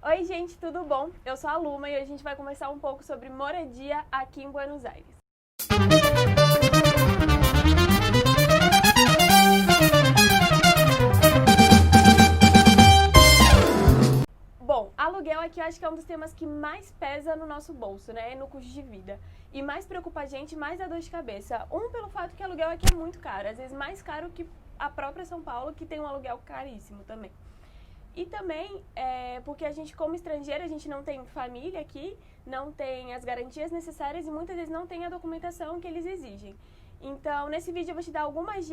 Oi gente, tudo bom? Eu sou a Luma e hoje a gente vai conversar um pouco sobre moradia aqui em Buenos Aires. Bom, aluguel aqui eu acho que é um dos temas que mais pesa no nosso bolso, né? No custo de vida. E mais preocupa a gente, mais dá dor de cabeça. Pelo fato que aluguel aqui é muito caro, às vezes mais caro que a própria São Paulo, que tem um aluguel caríssimo também. E também porque a gente, como estrangeiro, a gente não tem família aqui, não tem as garantias necessárias e muitas vezes não tem a documentação que eles exigem. Então, nesse vídeo eu vou te dar algumas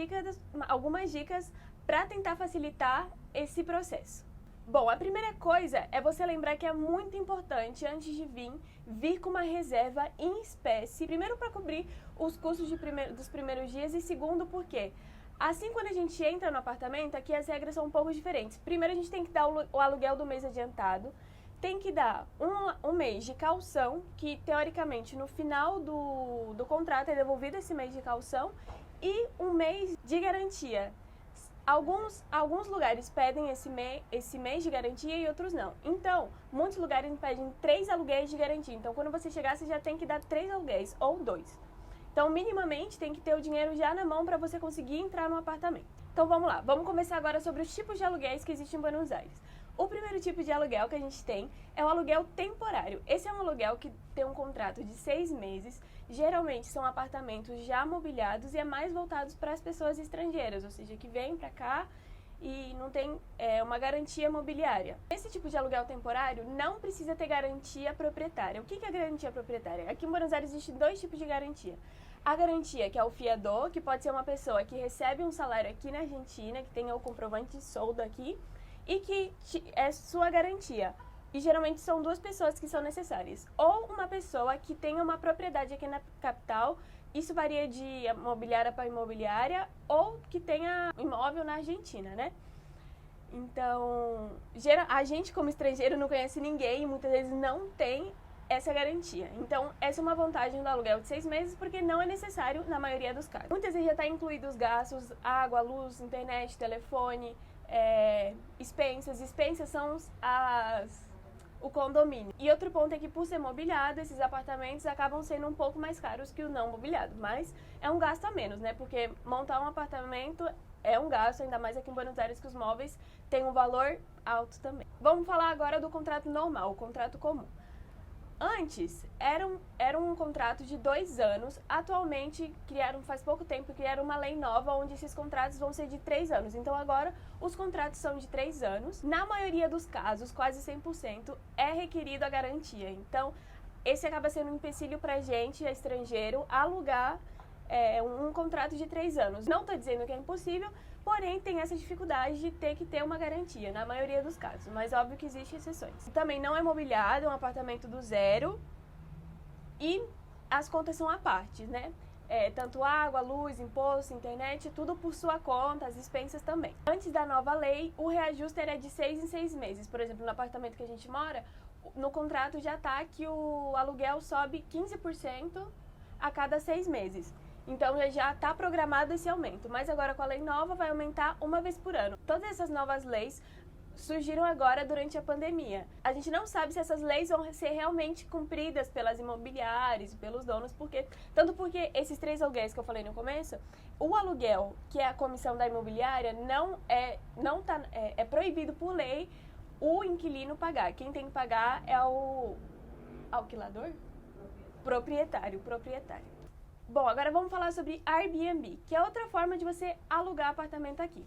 dicas para tentar facilitar esse processo. Bom, a primeira coisa é você lembrar que é muito importante, antes de vir com uma reserva em espécie. Primeiro, para cobrir os custos dos primeiros dias e segundo, porque assim, quando a gente entra no apartamento, aqui as regras são um pouco diferentes. Primeiro, a gente tem que dar o aluguel do mês adiantado, tem que dar um mês de caução, que teoricamente no final do contrato é devolvido esse mês de caução, e um mês de garantia. Alguns lugares pedem esse mês de garantia e outros não. Então, muitos lugares pedem 3 aluguéis de garantia. Então, quando você chegar, você já tem que dar 3 aluguéis ou 2. Então, minimamente, tem que ter o dinheiro já na mão para você conseguir entrar no apartamento. Então, vamos lá. Vamos conversar agora sobre os tipos de aluguéis que existem em Buenos Aires. O primeiro tipo de aluguel que a gente tem é o aluguel temporário. Esse é um aluguel que tem um contrato de 6 meses. Geralmente, são apartamentos já mobiliados e é mais voltados para as pessoas estrangeiras, ou seja, que vêm para cá e não tem uma garantia mobiliária. Esse tipo de aluguel temporário não precisa ter garantia proprietária. O que é garantia proprietária? Aqui em Buenos Aires existem 2 tipos de garantia. A garantia, que é o fiador, que pode ser uma pessoa que recebe um salário aqui na Argentina, que tenha o comprovante de soldo aqui, e que é sua garantia. E geralmente são 2 pessoas que são necessárias. Ou uma pessoa que tenha uma propriedade aqui na capital, isso varia de imobiliária para imobiliária, ou que tenha imóvel na Argentina, né? Então, a gente como estrangeiro não conhece ninguém e muitas vezes não tem essa garantia. Então, essa é uma vantagem do aluguel de 6 meses, porque não é necessário na maioria dos casos. Muitas vezes já está incluído os gastos, água, luz, internet, telefone, expensas são o condomínio. E outro ponto é que, por ser mobiliado, esses apartamentos acabam sendo um pouco mais caros que o não mobiliado, mas é um gasto a menos, né? Porque montar um apartamento é um gasto, ainda mais aqui em Buenos Aires, que os móveis têm um valor alto também. Vamos falar agora do contrato normal, o contrato comum. Antes, era um contrato de 2 anos. Atualmente, faz pouco tempo, criaram uma lei nova onde esses contratos vão ser de 3 anos. Então, agora, os contratos são de 3 anos. Na maioria dos casos, quase 100%, é requerido a garantia. Então, esse acaba sendo um empecilho para a gente, estrangeiro, alugar um contrato de 3 anos. Não estou dizendo que é impossível, porém tem essa dificuldade de ter que ter uma garantia, na maioria dos casos, mas óbvio que existem exceções. Também não é mobiliado, é um apartamento do zero e as contas são à parte, né? Tanto água, luz, imposto, internet, tudo por sua conta, as expensas também. Antes da nova lei, o reajuste era de 6 em 6 meses. Por exemplo, no apartamento que a gente mora, no contrato já está que o aluguel sobe 15% a cada 6 meses. Então já está programado esse aumento, mas agora com a lei nova vai aumentar uma vez por ano. Todas essas novas leis surgiram agora durante a pandemia. A gente não sabe se essas leis vão ser realmente cumpridas pelas imobiliárias e pelos donos, porque esses 3 aluguéis que eu falei no começo, o aluguel, que é a comissão da imobiliária, é proibido por lei o inquilino pagar. Quem tem que pagar é o alquilador? Proprietário. Bom, agora vamos falar sobre Airbnb, que é outra forma de você alugar apartamento aqui.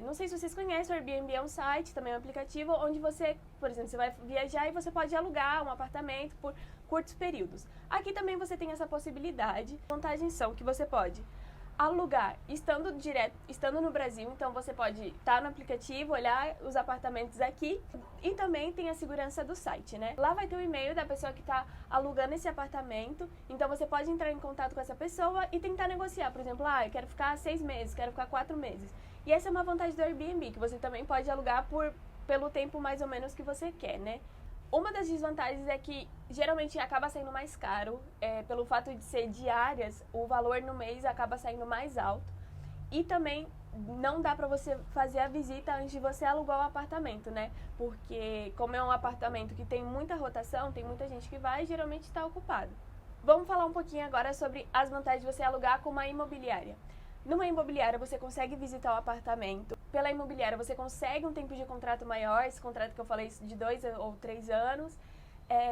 Não sei se vocês conhecem, o Airbnb é um site, também é um aplicativo, onde você, por exemplo, você vai viajar e você pode alugar um apartamento por curtos períodos. Aqui também você tem essa possibilidade. Vantagens são que você pode alugar estando no Brasil, então você pode estar no aplicativo, olhar os apartamentos aqui e também tem a segurança do site, né? Lá vai ter o e-mail da pessoa que está alugando esse apartamento, então você pode entrar em contato com essa pessoa e tentar negociar, por exemplo, eu quero ficar 6 meses, quero ficar 4 meses. E essa é uma vantagem do Airbnb, que você também pode alugar pelo tempo mais ou menos que você quer, né? Uma das desvantagens é que geralmente acaba saindo mais caro, pelo fato de ser diárias, o valor no mês acaba saindo mais alto. E também não dá pra você fazer a visita antes de você alugar o apartamento, né? Porque como é um apartamento que tem muita rotação, tem muita gente que vai e geralmente está ocupado. Vamos falar um pouquinho agora sobre as vantagens de você alugar com uma imobiliária. Numa imobiliária você consegue visitar o apartamento. Pela imobiliária você consegue um tempo de contrato maior, esse contrato que eu falei de 2 ou 3 anos.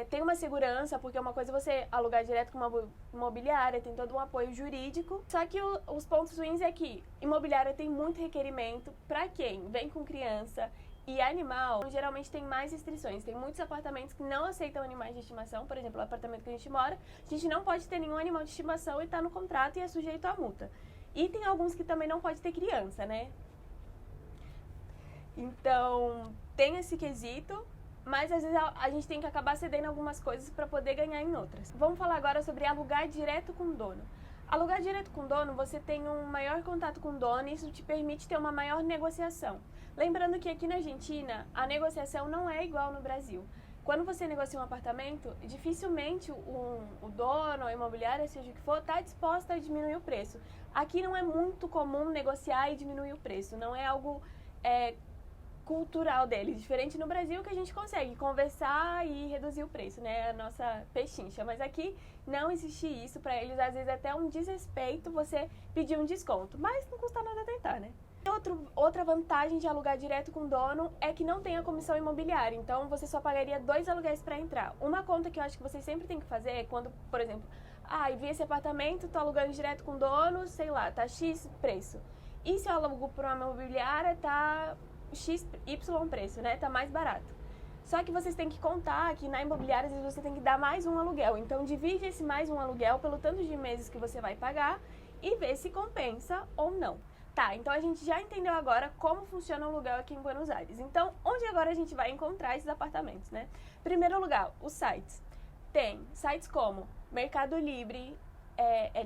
Tem uma segurança, porque uma coisa é você alugar direto com uma imobiliária, tem todo um apoio jurídico. Só que os pontos ruins é que imobiliária tem muito requerimento para quem vem com criança e animal, geralmente tem mais restrições. Tem muitos apartamentos que não aceitam animais de estimação. Por exemplo, o apartamento que a gente mora, a gente não pode ter nenhum animal de estimação e está no contrato e é sujeito à multa. E tem alguns que também não pode ter criança, né? Então, tem esse quesito, mas às vezes a gente tem que acabar cedendo algumas coisas para poder ganhar em outras. Vamos falar agora sobre alugar direto com o dono. Alugar direto com o dono, você tem um maior contato com o dono e isso te permite ter uma maior negociação. Lembrando que aqui na Argentina, a negociação não é igual no Brasil. Quando você negocia um apartamento, dificilmente o dono, a imobiliária, seja o que for, está disposta a diminuir o preço. Aqui não é muito comum negociar e diminuir o preço, não é algo cultural deles. Diferente no Brasil, que a gente consegue conversar e reduzir o preço, né? A nossa pechincha. Mas aqui não existe isso. Para eles, às vezes, é até um desrespeito você pedir um desconto. Mas não custa nada tentar, né? Outra vantagem de alugar direto com o dono é que não tem a comissão imobiliária. Então, você só pagaria 2 aluguéis para entrar. Uma conta que eu acho que vocês sempre tem que fazer é quando, por exemplo, eu vi esse apartamento, tô alugando direto com o dono, sei lá, tá X preço. E se eu alugo por uma imobiliária, tá X, Y preço, né? Tá mais barato. Só que vocês têm que contar que na imobiliária, às vezes, você tem que dar mais um aluguel. Então, divide esse mais um aluguel pelo tanto de meses que você vai pagar e vê se compensa ou não. Tá, então a gente já entendeu agora como funciona o aluguel aqui em Buenos Aires. Então, onde agora a gente vai encontrar esses apartamentos, né? Primeiro lugar, os sites. Tem sites como Mercado Livre,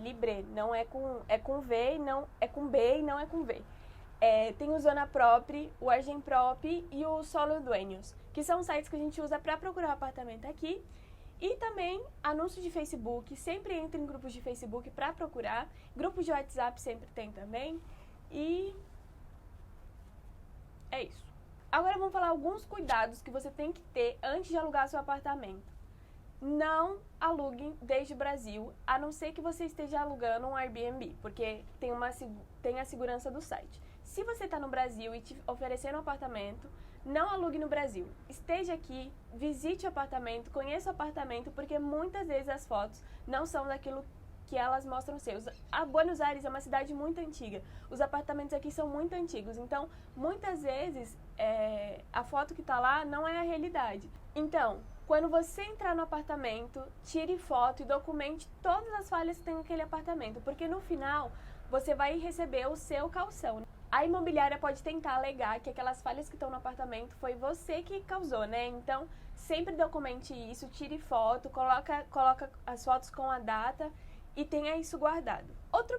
Libre, não é com V, não é com B e não é com V. Tem o Zona Propri, o Argenprop e o Solo Dueños, que são sites que a gente usa para procurar apartamento aqui. E também anúncios de Facebook, sempre entra em grupos de Facebook para procurar. Grupos de WhatsApp sempre tem também. E é isso. Agora vamos falar alguns cuidados que você tem que ter antes de alugar seu apartamento. Não alugue desde o Brasil, a não ser que você esteja alugando um Airbnb, porque tem a segurança do site. Se você está no Brasil e te oferecendo um apartamento, não alugue no Brasil. Esteja aqui, visite o apartamento, conheça o apartamento, porque muitas vezes as fotos não são daquilo que elas mostram seus. A Buenos Aires é uma cidade muito antiga. Os apartamentos aqui são muito antigos. Então, muitas vezes, a foto que está lá não é a realidade. Então, quando você entrar no apartamento, tire foto e documente todas as falhas que tem naquele apartamento. Porque no final, você vai receber o seu calção. A imobiliária pode tentar alegar que aquelas falhas que estão no apartamento foi você que causou, né? Então, sempre documente isso, tire foto, coloca as fotos com a data e tenha isso guardado. Outra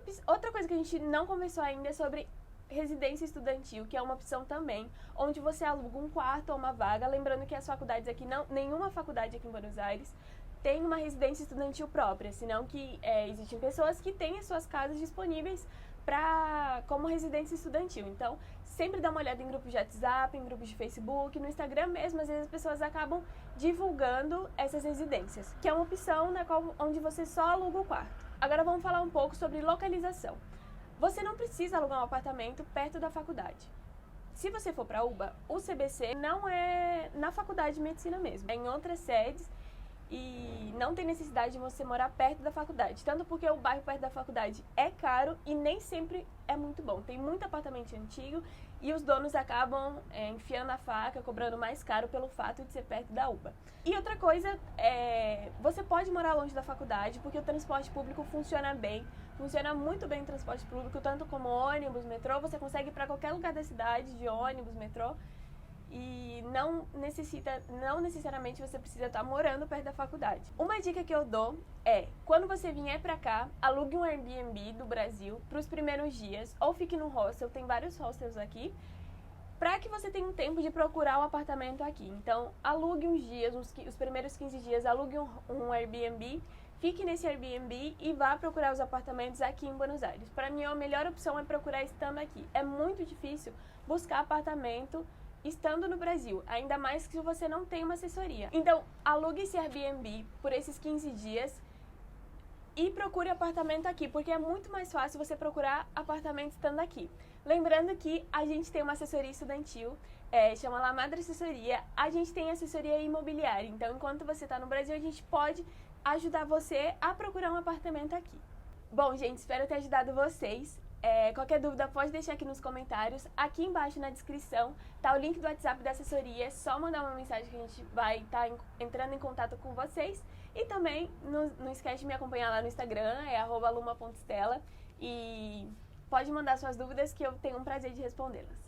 coisa que a gente não conversou ainda é sobre residência estudantil, que é uma opção também, onde você aluga um quarto ou uma vaga. Lembrando que as faculdades aqui, nenhuma faculdade aqui em Buenos Aires tem uma residência estudantil própria, senão que existem pessoas que têm as suas casas disponíveis como residência estudantil. Então, sempre dá uma olhada em grupos de WhatsApp, em grupos de Facebook, no Instagram mesmo, às vezes as pessoas acabam divulgando essas residências, que é uma opção onde você só aluga o quarto. Agora vamos falar um pouco sobre localização. Você não precisa alugar um apartamento perto da faculdade. Se você for para UBA, o CBC não é na faculdade de medicina mesmo, é em outras sedes e não tem necessidade de você morar perto da faculdade. Tanto porque o bairro perto da faculdade é caro e nem sempre é muito bom. Tem muito apartamento antigo e os donos acabam enfiando a faca, cobrando mais caro pelo fato de ser perto da UBA. E outra coisa, você pode morar longe da faculdade porque o transporte público funciona bem. Funciona muito bem o transporte público, tanto como ônibus, metrô. Você consegue ir para qualquer lugar da cidade de ônibus, metrô. E não necessariamente você precisa estar morando perto da faculdade. Uma dica que eu dou é, quando você vier pra cá, alugue um Airbnb do Brasil pros primeiros dias, ou fique no hostel, tem vários hostels aqui, pra que você tenha um tempo de procurar um apartamento aqui. Então, alugue uns dias, os primeiros 15 dias, alugue um Airbnb, fique nesse Airbnb e vá procurar os apartamentos aqui em Buenos Aires. Para mim, a melhor opção é procurar estando aqui. É muito difícil buscar apartamento estando no Brasil, ainda mais que você não tem uma assessoria. Então, alugue esse Airbnb por esses 15 dias e procure apartamento aqui, porque é muito mais fácil você procurar apartamento estando aqui. Lembrando que a gente tem uma assessoria estudantil, chama La Madre Assessoria, a gente tem assessoria imobiliária, então enquanto você está no Brasil, a gente pode ajudar você a procurar um apartamento aqui. Bom, gente, espero ter ajudado vocês. Qualquer dúvida pode deixar aqui nos comentários. Aqui embaixo na descrição tá o link do WhatsApp da assessoria. É só mandar uma mensagem que a gente vai estar entrando em contato com vocês. E também não esquece de me acompanhar lá no Instagram, @luma.stella. E pode mandar suas dúvidas que eu tenho um prazer de respondê-las.